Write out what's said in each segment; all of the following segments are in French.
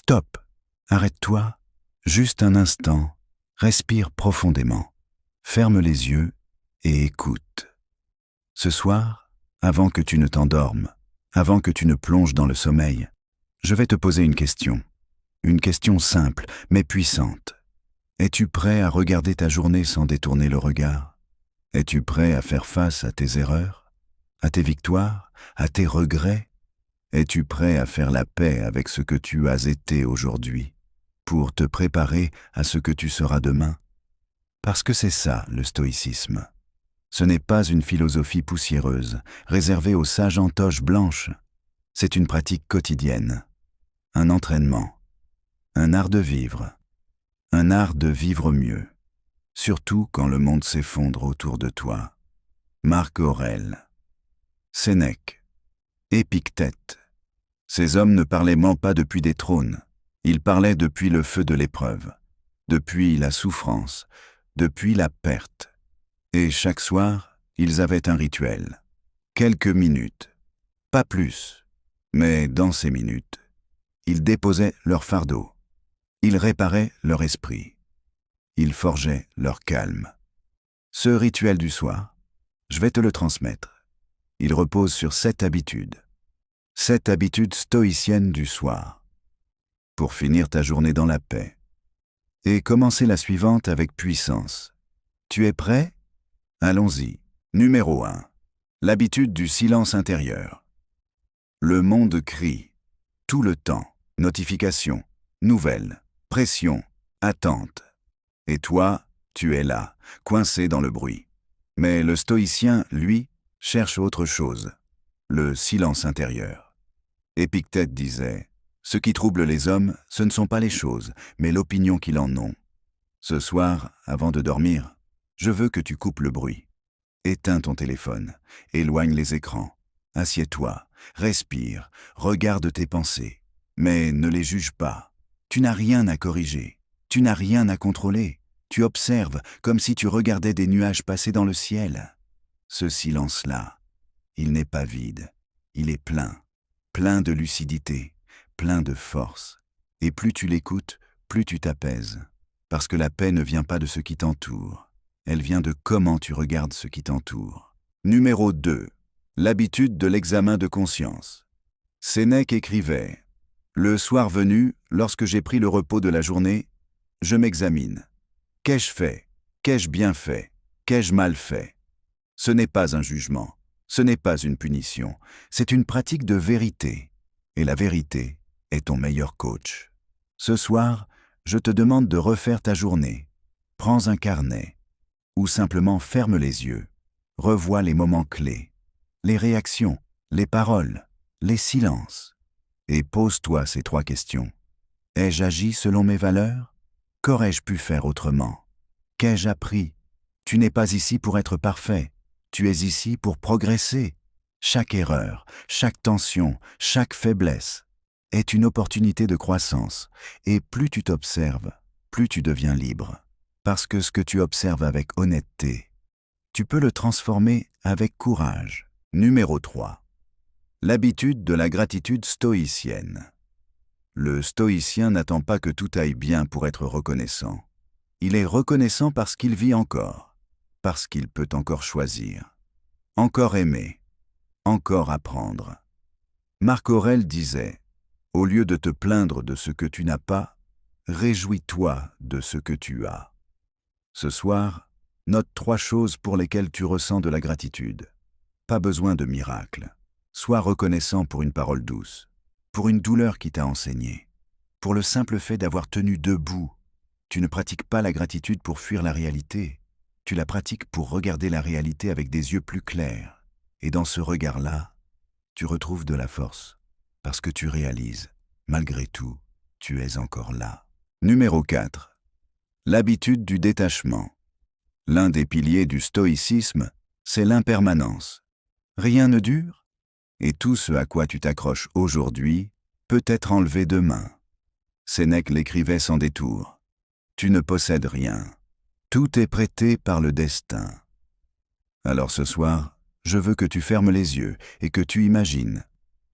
Stop, arrête-toi, juste un instant, respire profondément, ferme les yeux et écoute. Ce soir, avant que tu ne t'endormes, avant que tu ne plonges dans le sommeil, je vais te poser une question simple mais puissante. Es-tu prêt à regarder ta journée sans détourner le regard? Es-tu prêt à faire face à tes erreurs, à tes victoires, à tes regrets? Es-tu prêt à faire la paix avec ce que tu as été aujourd'hui, pour te préparer à ce que tu seras demain? Parce que c'est ça, le stoïcisme. Ce n'est pas une philosophie poussiéreuse, réservée aux sages en toge blanche. C'est une pratique quotidienne, un entraînement, un art de vivre mieux, surtout quand le monde s'effondre autour de toi. Marc Aurèle, Sénèque, Épictète. Ces hommes ne parlaient pas depuis des trônes, ils parlaient depuis le feu de l'épreuve, depuis la souffrance, depuis la perte. Et chaque soir, ils avaient un rituel. Quelques minutes, pas plus. Mais dans ces minutes, ils déposaient leur fardeau. Ils réparaient leur esprit. Ils forgeaient leur calme. Ce rituel du soir, je vais te le transmettre. Il repose sur 7 habitudes. 7 habitudes stoïciennes du soir. Pour finir ta journée dans la paix. Et commencer la suivante avec puissance. Tu es prêt? Allons-y. Numéro 1. L'habitude du silence intérieur. Le monde crie. Tout le temps. Notifications, nouvelles, pression, attente. Et toi, tu es là, coincé dans le bruit. Mais le stoïcien, lui, cherche autre chose. Le silence intérieur. Épictète disait « Ce qui trouble les hommes, ce ne sont pas les choses, mais l'opinion qu'ils en ont. » Ce soir, avant de dormir, je veux que tu coupes le bruit. Éteins ton téléphone, éloigne les écrans. Assieds-toi, respire, regarde tes pensées. Mais ne les juge pas. Tu n'as rien à corriger. Tu n'as rien à contrôler. Tu observes comme si tu regardais des nuages passer dans le ciel. Ce silence-là, il n'est pas vide. Il est plein. Plein de lucidité, plein de force. Et plus tu l'écoutes, plus tu t'apaises. Parce que la paix ne vient pas de ce qui t'entoure. Elle vient de comment tu regardes ce qui t'entoure. Numéro 2. L'habitude de l'examen de conscience. Sénèque écrivait « Le soir venu, lorsque j'ai pris le repos de la journée, je m'examine. Qu'ai-je fait? Qu'ai-je bien fait? Qu'ai-je mal fait ?» Ce n'est pas un jugement, ce n'est pas une punition, c'est une pratique de vérité. Et la vérité est ton meilleur coach. Ce soir, je te demande de refaire ta journée. Prends un carnet ou simplement ferme les yeux. Revois les moments clés, les réactions, les paroles, les silences. Et pose-toi ces 3 questions. Ai-je agi selon mes valeurs? Qu'aurais-je pu faire autrement? Qu'ai-je appris? Tu n'es pas ici pour être parfait. Tu es ici pour progresser. Chaque erreur, chaque tension, chaque faiblesse est une opportunité de croissance. Et plus tu t'observes, plus tu deviens libre. Parce que ce que tu observes avec honnêteté, tu peux le transformer avec courage. Numéro 3. L'habitude de la gratitude stoïcienne. Le stoïcien n'attend pas que tout aille bien pour être reconnaissant. Il est reconnaissant parce qu'il vit encore, parce qu'il peut encore choisir, encore aimer, encore apprendre. Marc Aurèle disait « Au lieu de te plaindre de ce que tu n'as pas, réjouis-toi de ce que tu as. » Ce soir, note 3 choses pour lesquelles tu ressens de la gratitude. Pas besoin de miracle. Sois reconnaissant pour une parole douce, pour une douleur qui t'a enseigné, pour le simple fait d'avoir tenu debout. Tu ne pratiques pas la gratitude pour fuir la réalité. Tu la pratiques pour regarder la réalité avec des yeux plus clairs. Et dans ce regard-là, tu retrouves de la force, parce que tu réalises, malgré tout, tu es encore là. Numéro 4. L'habitude du détachement. L'un des piliers du stoïcisme, c'est l'impermanence. Rien ne dure, et tout ce à quoi tu t'accroches aujourd'hui peut être enlevé demain. Sénèque l'écrivait sans détour. Tu ne possèdes rien. Tout est prêté par le destin. Alors ce soir, je veux que tu fermes les yeux et que tu imagines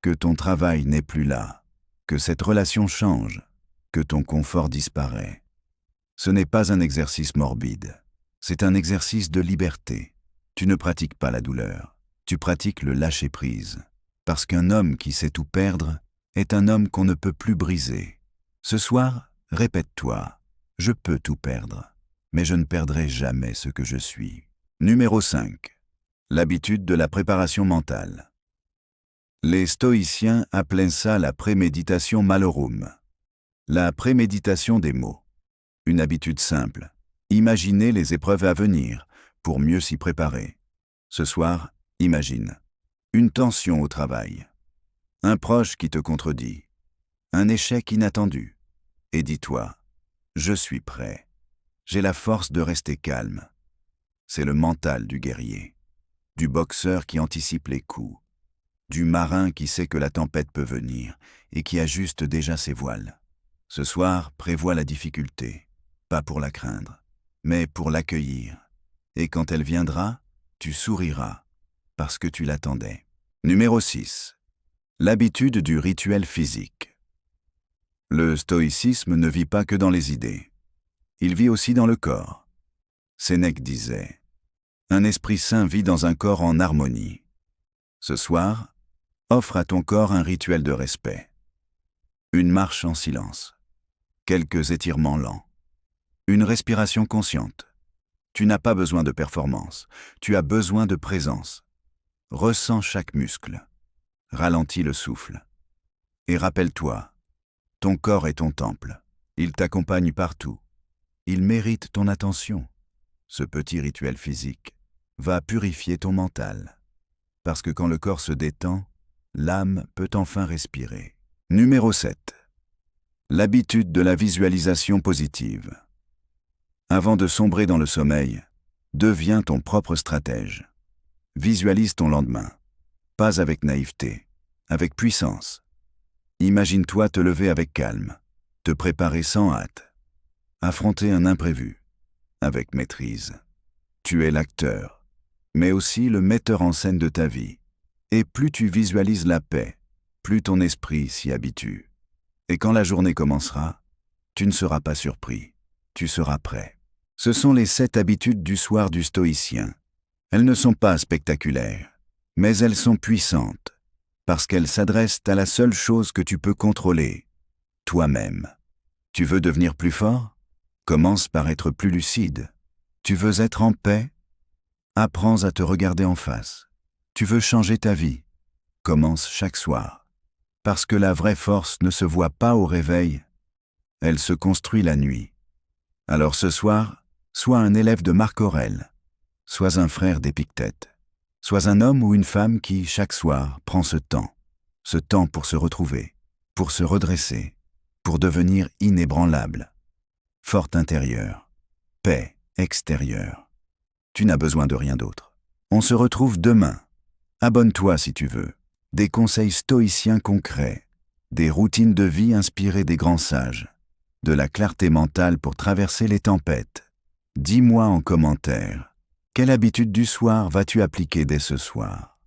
que ton travail n'est plus là, que cette relation change, que ton confort disparaît. Ce n'est pas un exercice morbide, c'est un exercice de liberté. Tu ne pratiques pas la douleur, tu pratiques le lâcher-prise. Parce qu'un homme qui sait tout perdre est un homme qu'on ne peut plus briser. Ce soir, répète-toi, je peux tout perdre, mais je ne perdrai jamais ce que je suis. Numéro 5. L'habitude de la préparation mentale. Les stoïciens appelaient ça la préméditation malorum. La préméditation des mots. Une habitude simple. Imaginer les épreuves à venir pour mieux s'y préparer. Ce soir, imagine. Une tension au travail. Un proche qui te contredit. Un échec inattendu. Et dis-toi, je suis prêt. J'ai la force de rester calme. C'est le mental du guerrier. Du boxeur qui anticipe les coups. Du marin qui sait que la tempête peut venir et qui ajuste déjà ses voiles. Ce soir, prévois la difficulté, pas pour la craindre, mais pour l'accueillir. Et quand elle viendra, tu souriras, parce que tu l'attendais. Numéro 6. L'habitude du rituel physique. Le stoïcisme ne vit pas que dans les idées. Il vit aussi dans le corps. Sénèque disait « Un esprit sain vit dans un corps en harmonie ». Ce soir, offre à ton corps un rituel de respect. Une marche en silence. Quelques étirements lents. Une respiration consciente. Tu n'as pas besoin de performance, tu as besoin de présence. Ressens chaque muscle. Ralentis le souffle. Et rappelle-toi, ton corps est ton temple. Il t'accompagne partout. Il mérite ton attention. Ce petit rituel physique va purifier ton mental. Parce que quand le corps se détend, l'âme peut enfin respirer. Numéro 7. L'habitude de la visualisation positive. Avant de sombrer dans le sommeil, deviens ton propre stratège. Visualise ton lendemain, pas avec naïveté, avec puissance. Imagine-toi te lever avec calme, te préparer sans hâte, affronter un imprévu, avec maîtrise. Tu es l'acteur, mais aussi le metteur en scène de ta vie. Et plus tu visualises la paix, plus ton esprit s'y habitue. Et quand la journée commencera, tu ne seras pas surpris, tu seras prêt. Ce sont les 7 habitudes du soir du stoïcien. Elles ne sont pas spectaculaires, mais elles sont puissantes, parce qu'elles s'adressent à la seule chose que tu peux contrôler, toi-même. Tu veux devenir plus fort? Commence par être plus lucide. Tu veux être en paix? Apprends à te regarder en face. Tu veux changer ta vie? Commence chaque soir. Parce que la vraie force ne se voit pas au réveil, elle se construit la nuit. Alors ce soir, sois un élève de Marc Aurèle, sois un frère d'Épictète, sois un homme ou une femme qui, chaque soir, prend ce temps pour se retrouver, pour se redresser, pour devenir inébranlable. Forte intérieure, paix extérieure. Tu n'as besoin de rien d'autre. On se retrouve demain. Abonne-toi si tu veux. Des conseils stoïciens concrets, des routines de vie inspirées des grands sages, de la clarté mentale pour traverser les tempêtes. Dis-moi en commentaire, quelle habitude du soir vas-tu appliquer dès ce soir ?